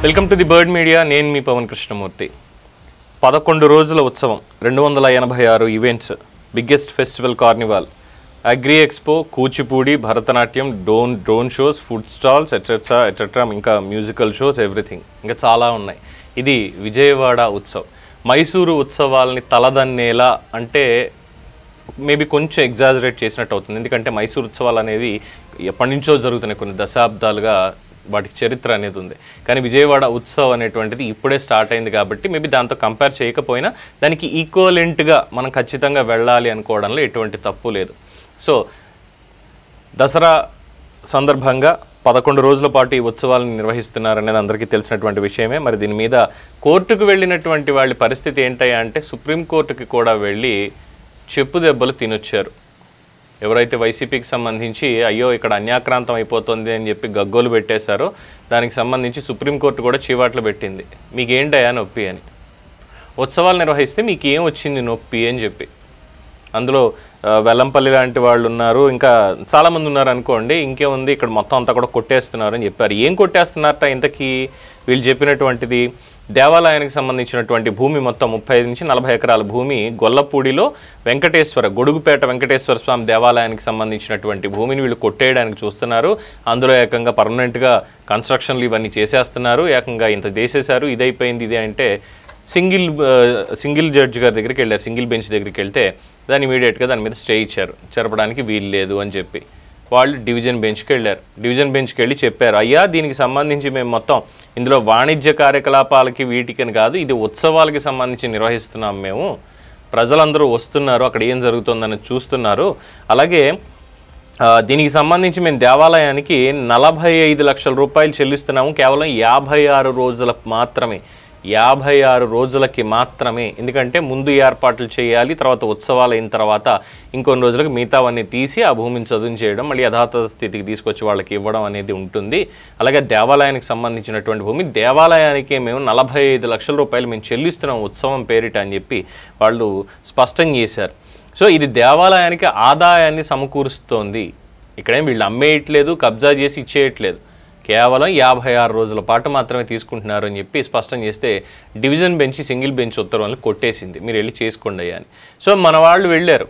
Welcome to the bird media. నేను మీ పవన్ కృష్ణమూర్తి. 11 రోజుల ఉత్సవం, 286 events, biggest festival carnival, agri expo, Kuchipudi, Bharatanatyam, drone shows, food stalls etcetera, ఇంకా musical shows, everything ఇంకా చాలా ఉన్నాయి. ఇది విజయవాడ ఉత్సవ్. మైసూరు ఉత్సవాలని తలదన్నేలా అంటే మేబీ కొంచెం ఎగ్జాజరేట్ చేసినట్టు అవుతుంది. ఎందుకంటే మైసూరు ఉత్సవాలు అనేది ఎప్పటి నుంచో జరుగుతున్నాయి, కొన్ని దశాబ్దాలుగా వాటికి చరిత్ర అనేది ఉంది. కానీ విజయవాడ ఉత్సవ్ అనేటువంటిది ఇప్పుడే స్టార్ట్ అయింది కాబట్టి మేబీ దాంతో కంపేర్ చేయకపోయినా దానికి ఈక్వలెంట్గా మనం ఖచ్చితంగా వెళ్ళాలి అనుకోవడంలో ఎటువంటి తప్పు లేదు. సో దసరా సందర్భంగా 11 రోజుల పాటు ఈ ఉత్సవాలను నిర్వహిస్తున్నారనేది అందరికీ తెలిసినటువంటి విషయమే. మరి దీని మీద కోర్టుకు వెళ్ళినటువంటి వాళ్ళ పరిస్థితి ఏంటయ్యా అంటే సుప్రీంకోర్టుకి కూడా వెళ్ళి చెప్పు దెబ్బలు తినొచ్చారు. ఎవరైతే వైసీపీకి సంబంధించి అయ్యో ఇక్కడ అన్యాక్రాంతం అయిపోతుంది అని చెప్పి గగ్గోలు పెట్టేశారో దానికి సంబంధించి సుప్రీంకోర్టు కూడా చీవాట్లు పెట్టింది. మీకేంటయా నొప్పి అని. ఉత్సవాలు నిర్వహిస్తే మీకు ఏం వచ్చింది నొప్పి అని చెప్పి. అందులో వెల్లంపల్లి లాంటి వాళ్ళు ఉన్నారు, ఇంకా చాలామంది ఉన్నారు అనుకోండి. ఇంకేముంది, ఇక్కడ మొత్తం అంతా కూడా కొట్టేస్తున్నారు అని చెప్పారు. ఏం కొట్టేస్తున్నారట ఇంతకీ వీళ్ళు చెప్పినటువంటిది? దేవాలయానికి సంబంధించినటువంటి భూమి మొత్తం 35 నుంచి 40 ఎకరాల భూమి గొల్లపూడిలో గొడుగుపేట వెంకటేశ్వర స్వామి దేవాలయానికి సంబంధించినటువంటి భూమిని వీళ్ళు కొట్టేయడానికి చూస్తున్నారు. అందులో ఏకంగా పర్మనెంట్గా కన్స్ట్రక్షన్లు ఇవన్నీ చేసేస్తున్నారు. ఏకంగా ఇంత చేసేశారు, ఇదైపోయింది ఇది అంటే సింగిల్ జడ్జి గారి దగ్గరికి వెళ్ళారు. సింగిల్ బెంచ్ దగ్గరికి వెళ్తే దాన్ని ఇమీడియట్గా దాని మీద స్టే ఇచ్చారు, జరపడానికి వీలు లేదు అని చెప్పి. వాళ్ళు డివిజన్ బెంచ్కి వెళ్ళారు. డివిజన్ బెంచ్కి వెళ్ళి చెప్పారు, అయ్యా దీనికి సంబంధించి మేము మొత్తం ఇందులో వాణిజ్య కార్యకలాపాలకి వీటికని కాదు, ఇది ఉత్సవాలకి సంబంధించి నిర్వహిస్తున్నాం. మేము ప్రజలందరూ వస్తున్నారు, అక్కడ ఏం జరుగుతుందని చూస్తున్నారు. అలాగే దీనికి సంబంధించి మేము దేవాలయానికి 45 లక్షల రూపాయలు చెల్లిస్తున్నాము, కేవలం 56 రోజులకు మాత్రమే. 56 రోజులకి మాత్రమే. ఎందుకంటే ముందు ఏర్పాట్లు చేయాలి, తర్వాత ఉత్సవాలు అయిన తర్వాత ఇంకొన్ని రోజులకు మిగతావన్నీ తీసి ఆ భూమిని చదును చేయడం, మళ్ళీ యథాతథ స్థితికి తీసుకొచ్చి వాళ్ళకి ఇవ్వడం అనేది ఉంటుంది. అలాగే దేవాలయానికి సంబంధించినటువంటి భూమి దేవాలయానికి మేము 45 లక్షల రూపాయలు మేము చెల్లిస్తున్నాం ఉత్సవం పేరిట అని చెప్పి వాళ్ళు స్పష్టం చేశారు. సో ఇది దేవాలయానికి ఆదాయాన్ని సమకూరుస్తోంది. ఇక్కడేం వీళ్ళు అమ్మేయట్లేదు, కబ్జా చేసి ఇచ్చేయట్లేదు, కేవలం 56 రోజుల పాటు మాత్రమే తీసుకుంటున్నారు అని చెప్పి స్పష్టం చేస్తే డివిజన్ బెంచ్ సింగిల్ బెంచ్ ఉత్తర్వులను కొట్టేసింది, మీరు వెళ్ళి చేసుకోండి అయ్యా అని. సో మన వాళ్ళు వెళ్ళారు.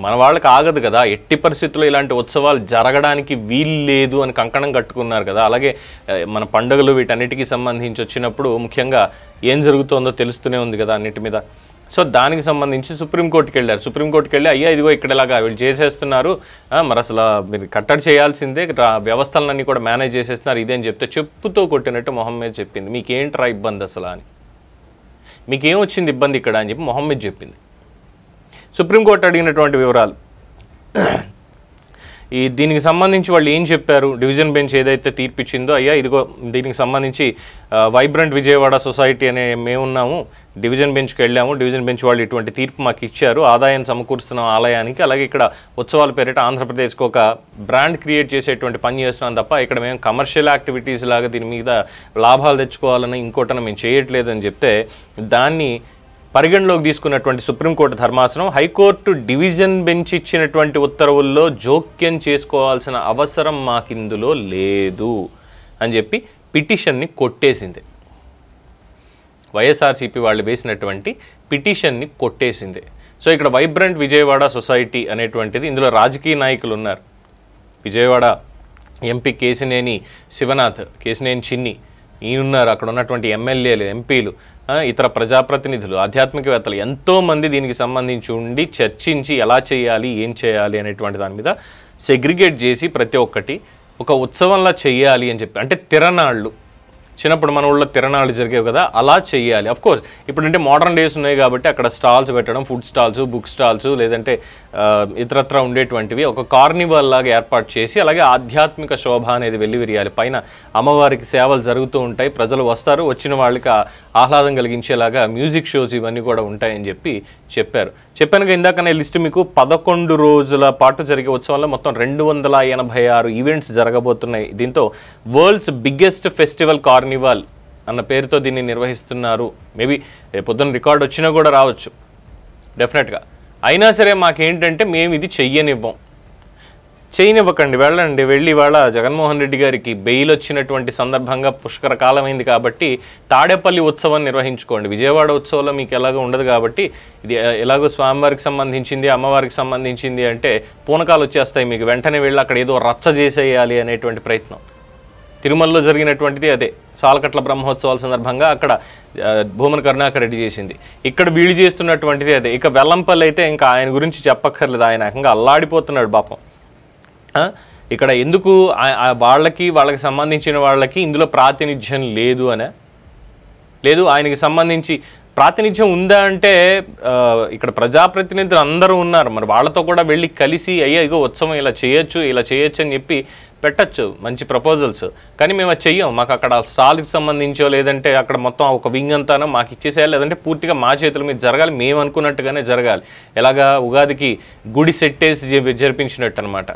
మన వాళ్ళకి ఆగదు కదా, ఎట్టి పరిస్థితుల్లో ఇలాంటి ఉత్సవాలు జరగడానికి వీలు లేదు అని కంకణం కట్టుకున్నారు కదా. అలాగే మన పండుగలు వీటన్నిటికీ సంబంధించి వచ్చినప్పుడు ముఖ్యంగా ఏం జరుగుతుందో తెలుస్తూనే ఉంది కదా అన్నిటి మీద. సో దానికి సంబంధించి సుప్రీంకోర్టుకి వెళ్ళారు. సుప్రీంకోర్టుకి వెళ్ళి అయ్యా ఇదిగో ఇక్కడ ఇలాగా వీళ్ళు చేసేస్తున్నారు, మరి అసలు మీరు కట్టడి చేయాల్సిందే, వ్యవస్థలన్నీ కూడా మేనేజ్ చేసేస్తున్నారు ఇదేం చెప్తే చెప్పుతో కొట్టినట్టు మొహం మీద చెప్పింది. మీకేంట్రా ఇబ్బంది అసలు అని, మీకేం వచ్చింది ఇబ్బంది ఇక్కడ అని చెప్పి మొహం మీద చెప్పింది. సుప్రీంకోర్టు అడిగినటువంటి వివరాలు దీనికి సంబంధించి వాళ్ళు ఏం చెప్పారు, డివిజన్ బెంచ్ ఏదైతే తీర్పిచ్చిందో, అయ్యా ఇదిగో దీనికి సంబంధించి వైబ్రెంట్ విజయవాడ సొసైటీ అనే మేమున్నాము, డివిజన్ బెంచ్కి వెళ్ళాము, డివిజన్ బెంచ్ వాళ్ళు ఇటువంటి తీర్పు మాకు ఇచ్చారు, ఆదాయం సమకూరుస్తున్నాం ఆలయానికి, అలాగే ఇక్కడ ఉత్సవాల పేరిట ఆంధ్రప్రదేశ్కి ఒక బ్రాండ్ క్రియేట్ చేసేటువంటి పని చేస్తున్నాం తప్ప ఇక్కడ మేము కమర్షియల్ యాక్టివిటీస్ లాగా దీని మీద లాభాలు తెచ్చుకోవాలని ఇంకోటన మేము చేయట్లేదని చెప్తే దాన్ని పరిగణలోకి తీసుకున్నటువంటి సుప్రీంకోర్టు ధర్మాసనం హైకోర్టు డివిజన్ బెంచ్ ఇచ్చినటువంటి ఉత్తర్వుల్లో జోక్యం చేసుకోవాల్సిన అవసరం మాకిందులో లేదు అని చెప్పి పిటిషన్ని కొట్టేసింది. వైఎస్ఆర్సీపీ వాళ్ళు వేసినటువంటి పిటిషన్ని కొట్టేసింది. సో ఇక్కడ వైబ్రెంట్ విజయవాడ సొసైటీ అనేటువంటిది, ఇందులో రాజకీయ నాయకులు ఉన్నారు. విజయవాడ ఎంపీ కేశినేని శివనాథ్, కేశినేని చిన్ని ఈయనున్నారు, అక్కడ ఉన్నటువంటి ఎమ్మెల్యేలు, ఎంపీలు, ఇతర ప్రజాప్రతినిధులు, ఆధ్యాత్మికవేత్తలు ఎంతోమంది దీనికి సంబంధించి ఉండి చర్చించి ఎలా చేయాలి ఏం చేయాలి అనేటువంటి దాని మీద సెగ్రిగేట్ చేసి ప్రతి ఒక్కటి ఒక ఉత్సవంలా చేయాలి అని చెప్పి. అంటే తిరణాళ్ళు, చిన్నప్పుడు మన ఊళ్ళో తిరణాళ్ళు జరిగేవి కదా, అలా చేయాలి. అఫ్కోర్స్ ఇప్పుడంటే మోడర్న్ డేస్ ఉన్నాయి కాబట్టి అక్కడ స్టాల్స్ పెట్టడం, ఫుడ్ స్టాల్స్, బుక్ స్టాల్స్, లేదంటే ఇతరత్ర ఉండేటువంటివి ఒక కార్నివల్ లాగా ఏర్పాటు చేసి అలాగే ఆధ్యాత్మిక శోభ అనేది వెల్లివిరియాలి. పైన అమ్మవారికి సేవలు జరుగుతూ ఉంటాయి, ప్రజలు వస్తారు, వచ్చిన వాళ్ళకి ఆహ్లాదం కలిగించేలాగా మ్యూజిక్ షోస్ ఇవన్నీ కూడా ఉంటాయని చెప్పి చెప్పాను ఇందాకనే లిస్ట్ మీకు. 11 రోజుల పాటు జరిగే ఉత్సవంలో మొత్తం 286 ఈవెంట్స్ జరగబోతున్నాయి. దీంతో వరల్డ్స్ బిగ్గెస్ట్ ఫెస్టివల్ కార్నివాల్ అన్న పేరుతో దీన్ని నిర్వహిస్తున్నారు. మేబీ పొద్దున్న రికార్డ్ వచ్చినా కూడా రావచ్చు డెఫినెట్గా. అయినా సరే మాకేంటంటే మేము ఇది చెయ్యనివ్వం, చేయనివ్వకండి, వెళ్ళండి. వెళ్ళి వాళ్ళ జగన్మోహన్ రెడ్డి గారికి బెయిల్ వచ్చినటువంటి సందర్భంగా పుష్కర కాలమైంది కాబట్టి తాడేపల్లి ఉత్సవం నిర్వహించుకోండి. విజయవాడ ఉత్సవంలో మీకు ఎలాగో ఉండదు కాబట్టి, ఇది ఎలాగో స్వామివారికి సంబంధించింది, అమ్మవారికి సంబంధించింది అంటే పూనకాలు వచ్చేస్తాయి మీకు. వెంటనే వెళ్ళి అక్కడ ఏదో రచ్చ చేసేయాలి అనేటువంటి ప్రయత్నం. తిరుమలలో జరిగినటువంటిది అదే. సాలకట్ల బ్రహ్మోత్సవాల సందర్భంగా అక్కడ భూమన కరుణాకర్ రెడ్డి చేసింది. ఇక్కడ వీళ్ళు చేస్తున్నటువంటిది అదే. ఇక వెల్లంపల్లి అయితే ఇంకా ఆయన గురించి చెప్పక్కర్లేదు. ఆయన ఏకంగా అల్లాడిపోతున్నాడు పాపం. ఇక్కడ ఎందుకు వాళ్ళకి సంబంధించిన వాళ్ళకి ఇందులో ప్రాతినిధ్యం లేదు అనే లేదు. ఆయనకి సంబంధించి ప్రాతినిధ్యం ఉందా అంటే ఇక్కడ ప్రజాప్రతినిధులు అందరూ ఉన్నారు. మరి వాళ్ళతో కూడా వెళ్ళి కలిసి అయ్యా ఇగో ఉత్సవం ఇలా చేయొచ్చు అని చెప్పి పెట్టచ్చు మంచి ప్రపోజల్స్. కానీ మేము అది చెయ్యం. మాకు అక్కడ స్టాల్కి సంబంధించో లేదంటే అక్కడ మొత్తం ఒక వింగ్ అంతానో మాకు ఇచ్చేసేయాలి, లేదంటే పూర్తిగా మా చేతుల మీద జరగాలి, మేము అనుకున్నట్టుగానే జరగాలి. ఎలాగా ఉగాదికి గుడి సెట్టేసి జరిపించినట్టు అనమాట.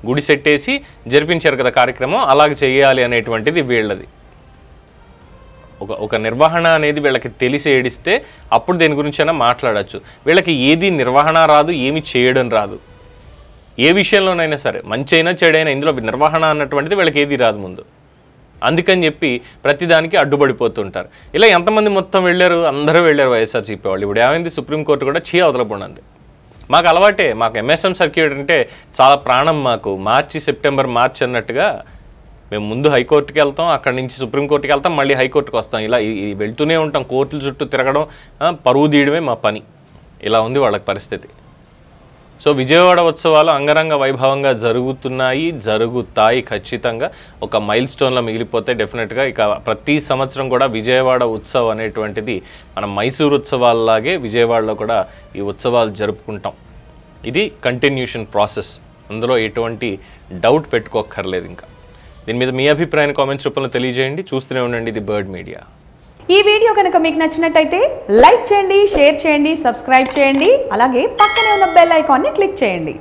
గుడి సెట్టేసి జరిపించారు కదా కార్యక్రమం, అలాగే చేయాలి అనేటువంటిది వీళ్ళది. ఒక నిర్వహణ అనేది వీళ్ళకి తెలిసి ఏడిస్తే అప్పుడు దేని గురించి అయినా మాట్లాడచ్చు. వీళ్ళకి ఏది నిర్వహణ రాదు, ఏమి చేయడం రాదు. ఏ విషయంలోనైనా సరే మంచి అయినా చెడైనా ఇందులో నిర్వహణ అన్నటువంటిది వీళ్ళకి ఏది రాదు ముందు. అందుకని చెప్పి ప్రతిదానికి అడ్డుపడిపోతుంటారు. ఇలా ఎంతమంది మొత్తం వెళ్ళారు? అందరూ వెళ్ళారు వైఎస్ఆర్సీపీ వాళ్ళు. ఇప్పుడు ఏమైంది, సుప్రీంకోర్టు కూడా అవతలపడినది. మాకు అలవాటే, మాకు ఎంఎస్ఎం సర్క్యూట్ అంటే చాలా ప్రాణం మాకు. సెప్టెంబర్ మార్చి అన్నట్టుగా మేము ముందు హైకోర్టుకి వెళ్తాం, అక్కడి నుంచి సుప్రీంకోర్టుకి వెళ్తాం, మళ్ళీ హైకోర్టుకి వస్తాం. ఇలా వెళ్తూనే ఉంటాం. కోర్టుల చుట్టూ తిరగడం, పరువు తీయడమే మా పని. ఇలా ఉంది వాళ్ళకి పరిస్థితి. సో విజయవాడ ఉత్సవాలు అంగరంగ వైభవంగా జరుగుతాయి ఖచ్చితంగా. ఒక మైల్ స్టోన్లో మిగిలిపోతే డెఫినెట్గా. ఇక ప్రతి సంవత్సరం కూడా విజయవాడ ఉత్సవం అనేటువంటిది మన మైసూరు ఉత్సవాలలాగే విజయవాడలో కూడా ఈ ఉత్సవాలు జరుపుకుంటాం. ఇది కంటిన్యూషన్ ప్రాసెస్, అందులో ఎటువంటి డౌట్ పెట్టుకోక్కర్లేదు. ఇంకా దీని మీద మీ అభిప్రాయాన్ని కామెంట్స్ రూపంలో తెలియజేయండి. చూస్తూనే ఉండండి ది బర్డ్ మీడియా. ఈ వీడియో కనుక మీకు నచ్చినట్టయితే లైక్ చేయండి, షేర్ చేయండి, సబ్స్క్రైబ్ చేయండి. అలాగే పక్కనే ఉన్న బెల్ ఐకాన్ని క్లిక్ చేయండి.